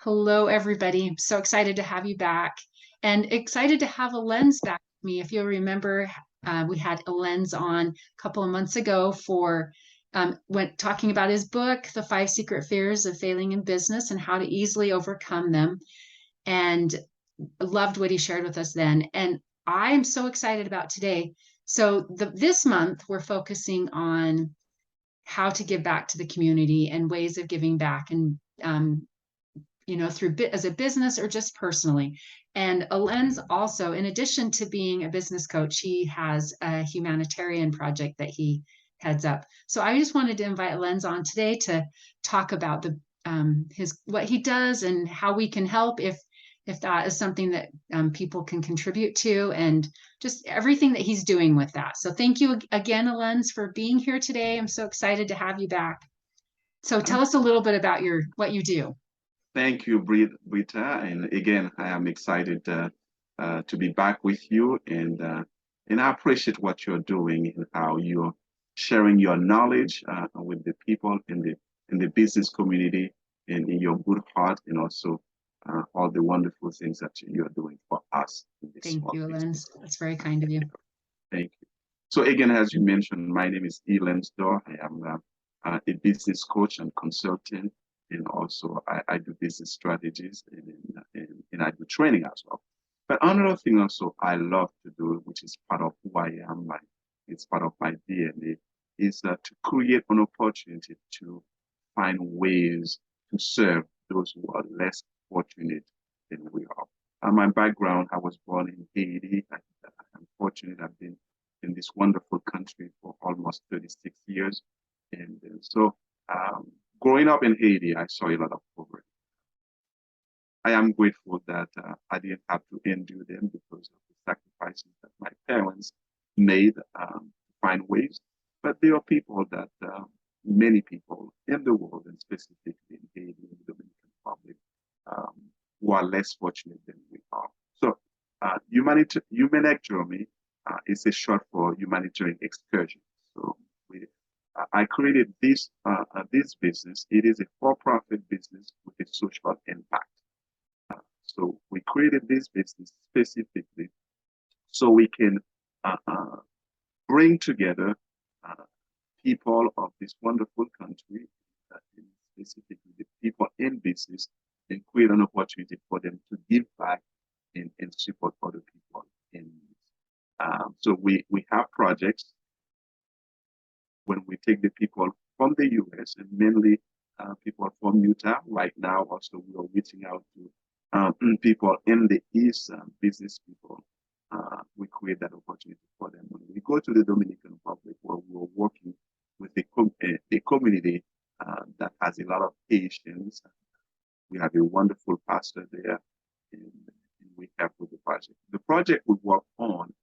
Hello, everybody. I'm so excited to have you back and excited to have Illens back with me. If you'll remember, we had Illens on a couple of months ago for talking about his book, The Five Secret Fears of Failing in Business and How to Easily Overcome Them. And loved what he shared with us then. And I am so excited about today. So this month, we're focusing on how to give back to the community and ways of giving back and through as a business or just personally. And Illens also, in addition to being a business coach, he has a humanitarian project that he heads up. So I just wanted to invite Illens on today to talk about his what he does and how we can help if that is something that people can contribute to, and just everything that he's doing with that. So thank you again, Illens, for being here today. I'm so excited to have you back. So tell us a little bit about what you do. Thank you, Britta. And again, I am excited to be back with you, and I appreciate what you're doing and how you're sharing your knowledge with the people in the business community, and in your good heart, and also all the wonderful things that you're doing for us. Thank you, Illens. That's very kind of you. Thank you. So again, as you mentioned, my name is Illens Dort. I am a business coach and consultant. And also I do business strategies and I do training as well. But another thing also I love to do, which is part of who I am, it's part of my DNA, is to create an opportunity to find ways to serve those who are less fortunate than we are. My background, I was born in Haiti. I'm fortunate I've been in this wonderful country for almost 36 years. And so growing up in Haiti, I saw a lot of poverty. I am grateful that I didn't have to endure them because of the sacrifices that my parents made to find ways. But there are people that, many people in the world, and specifically in Haiti and the Dominican Republic, who are less fortunate than we are. So Humanitarian is a short for humanitarian excursion. So I created this business. It is a for-profit business with a social impact. So we created this business specifically so we can bring together people of this wonderful country, specifically the people in business, and create an opportunity for them to give back and support other people in need. So we have projects when we take the people from the US and mainly people from Utah. Right now, also we are reaching out to people in the East, business people. We create that opportunity for them. When we go to the Dominican Republic, where we're working with a community that has a lot of Haitians, we have a wonderful pastor there, and we help with the project. The project we work on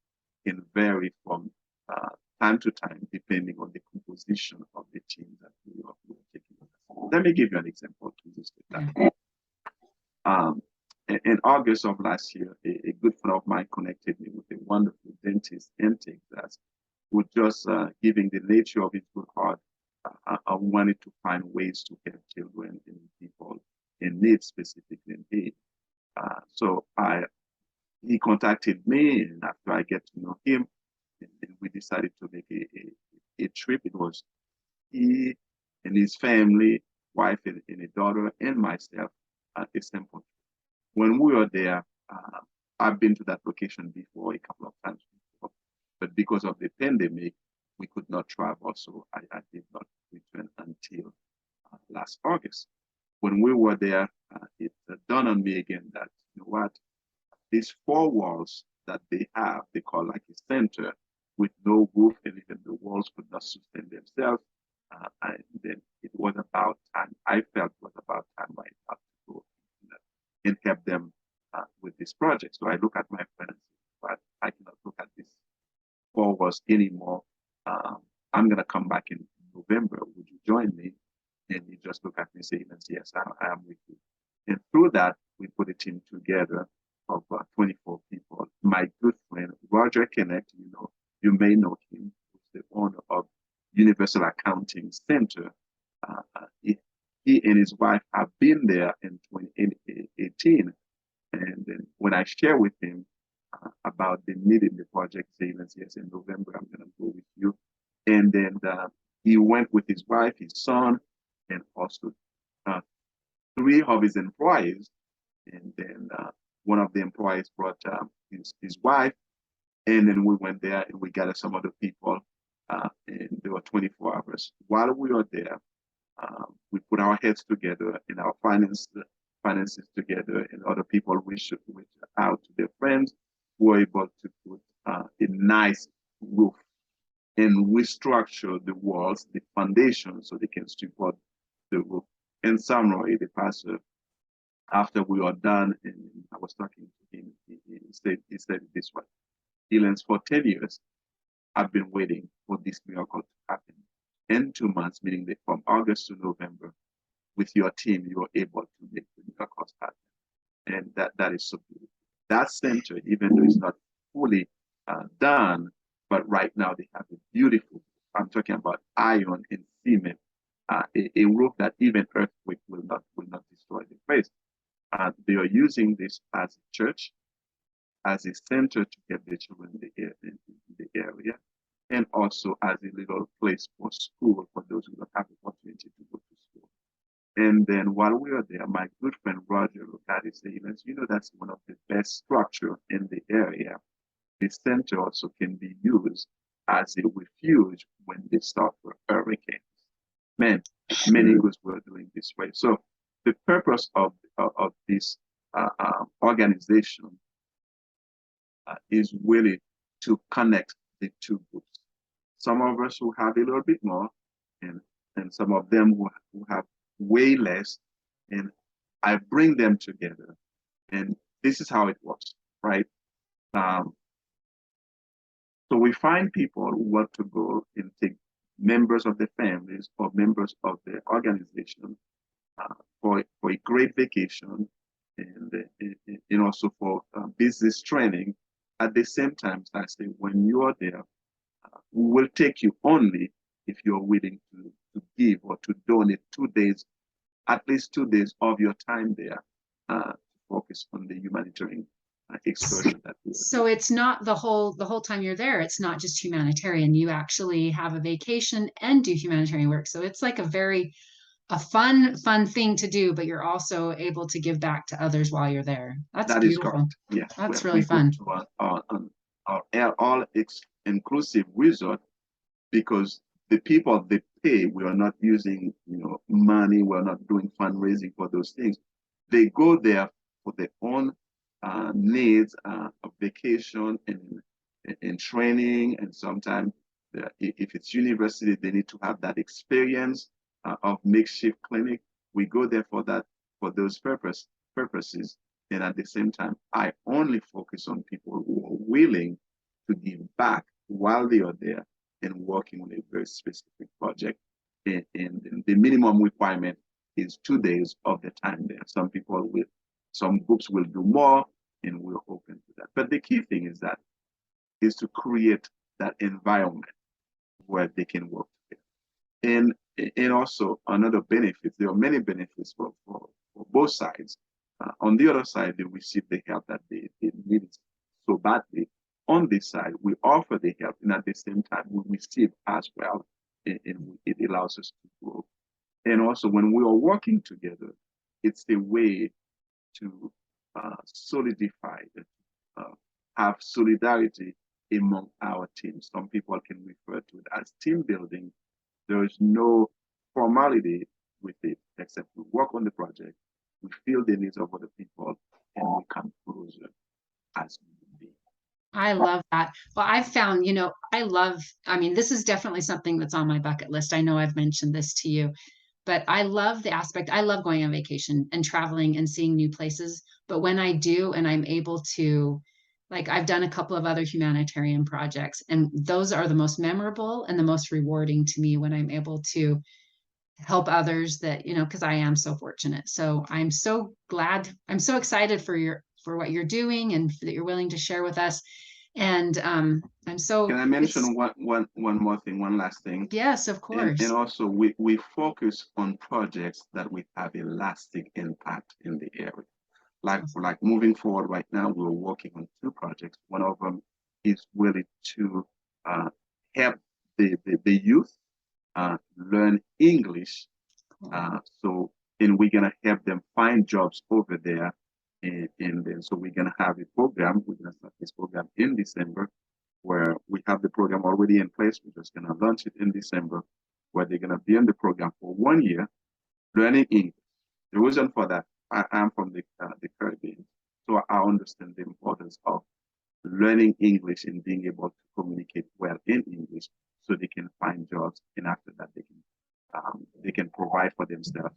can vary from time to time, depending on the composition of the team that we are taking. Let me give you an example to this. In August of last year, a good friend of mine connected me with a wonderful dentist in Texas who just giving the nature of his good heart, I wanted to find ways to help children and people in need, specifically in Haiti. So he contacted me, and after I get to know him, and we decided to make a trip. It was he and his family, wife and a daughter, and myself, a simple trip. When we were there, I've been to that location before, a couple of times before, but because of the pandemic, we could not travel, so I did not return until last August. When we were there, it dawned on me again that, you know what, these four walls that they have, they call like a center, with no roof, and even the walls could not sustain themselves. And then it was about time. I felt it was about time I had to go and help them with this project. So I look at my friends, but I cannot look at this four walls anymore. I'm gonna come back in November. Would you join me? And he just looked at me and said, yes, I am with you. And through that, we put a team together of 24 people. My good friend, Roger Kenneth, you may know him, who's the owner of Universal Accounting Center. He and his wife have been there in 2019. And then when I share with him about the need in the project, he said, yes, in November, I'm going to go with you. And then he went with his wife, his son, and also 3 of his employees. And then one of the employees brought his wife. And then we went there and we gathered some other people. And there were 24 hours. While we were there, we put our heads together and our finances together, and other people reach out to their friends who were able to put a nice roof and restructure the walls, the foundation, so they can support the roof. And Samuel, the pastor, after we were done, and I was talking to him, he said it this way: Illens, for 10 years, I've been waiting for this miracle to happen. In 2 months, meaning that from August to November, with your team, you are able to make the miracles happen. And that is so beautiful. That center, even though it's not fully done, but right now they have a beautiful, I'm talking about iron and cement, a roof that even earthquake will not destroy the place. They are using this as a church, as a center to get the children in the area, and also as a little place for school for those who don't have the opportunity to go to school. And then while we were there, my good friend Roger looked at it and said, that's one of the best structure in the area. The center also can be used as a refuge when they start for hurricanes. Man, many groups were doing this way. So the purpose of this organization is really to connect the two groups. Some of us who have a little bit more, and some of them who have way less, and I bring them together. And this is how it works, right? So we find people who want to go and take members of the families or members of the organization for a great vacation, and also for business training. At the same time, I say, when you are there, we will take you only if you're willing to give or to donate 2 days, at least 2 days of your time there, to focus on the humanitarian excursion that we So it's not the whole time you're there, it's not just humanitarian. You actually have a vacation and do humanitarian work. So it's like a fun thing to do, but you're also able to give back to others while you're there. That's that beautiful. Is correct. Yeah, that's really fun. Our all-inclusive resort, because the people they pay, we are not using money. We're not doing fundraising for those things. They go there for their own needs of vacation and training, and sometimes if it's university, they need to have that experience of makeshift clinic. We go there for that, for those purposes. And at the same time, I only focus on people who are willing to give back while they are there and working on a very specific project. And the minimum requirement is 2 days of the time there. Some groups will do more, and we're open to that. But the key thing is to create that environment where they can work together. And also another benefit, there are many benefits for both sides. On the other side, they receive the help that they need so badly. On this side, we offer the help, and at the same time, we receive as well, and it allows us to grow. And also, when we are working together, it's a way to solidify, have solidarity among our teams. Some people can refer to it as team building. There is no formality with it, except we work on the project, we feel the needs of other people, and we come closer as we be. I love that. Well, I've found, this is definitely something that's on my bucket list. I know I've mentioned this to you, but I love the aspect. I love going on vacation and traveling and seeing new places. But when I do, and I'm able to, like, I've done a couple of other humanitarian projects, and those are the most memorable and the most rewarding to me when I'm able to help others that, because I am so fortunate. So I'm so glad, I'm so excited for what you're doing and that you're willing to share with us. And I'm so. Can I mention one more thing, one last thing? Yes, of course. And also we focus on projects that will have a lasting impact in the area. like moving forward right now, we're working on 2 projects. One of them is really to help the youth learn English. So, and we're gonna help them find jobs over there. And then, so we're gonna have a program. We're gonna start this program in December, where we have the program already in place. We're just gonna launch it in December, where they're gonna be in the program for 1 year, learning English. The reason for that, I am from the Caribbean, so I understand the importance of learning English and being able to communicate well in English, so they can find jobs, and after that they can provide for themselves.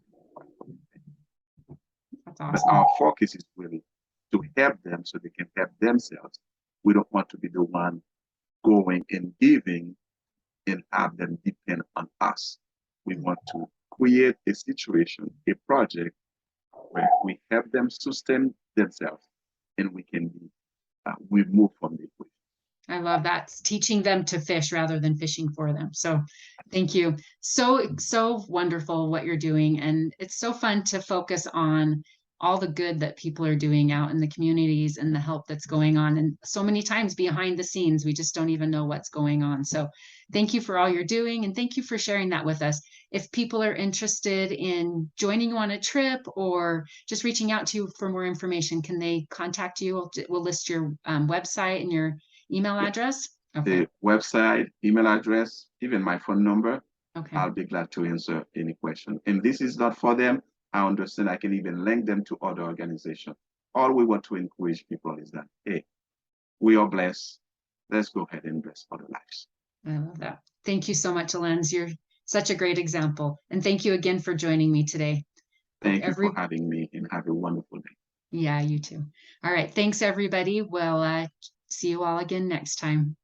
That's But awesome. our focus is really to help them so they can help themselves. We don't want to be the one going and giving and have them depend on us. We want to create a situation, a project where we help them sustain themselves, and we can be we move from the equation. I love that. It's teaching them to fish rather than fishing for them. So thank you. So wonderful what you're doing. And it's so fun to focus on all the good that people are doing out in the communities and the help that's going on. And so many times behind the scenes, we just don't even know what's going on. So thank you for all you're doing. And thank you for sharing that with us. If people are interested in joining you on a trip or just reaching out to you for more information, can they contact you? We'll list your website and your email Yeah. address? Okay. The website, email address, even my phone number. Okay. I'll be glad to answer any question. And this is not for them. I understand I can even link them to other organizations. All we want to encourage people is that, hey, we are blessed. Let's go ahead and bless other lives. I love that. Thank you so much, Illens. You're such a great example. And thank you again for joining me today. Thank you for having me, and have a wonderful day. Yeah, you too. All right. Thanks, everybody. We'll see you all again next time.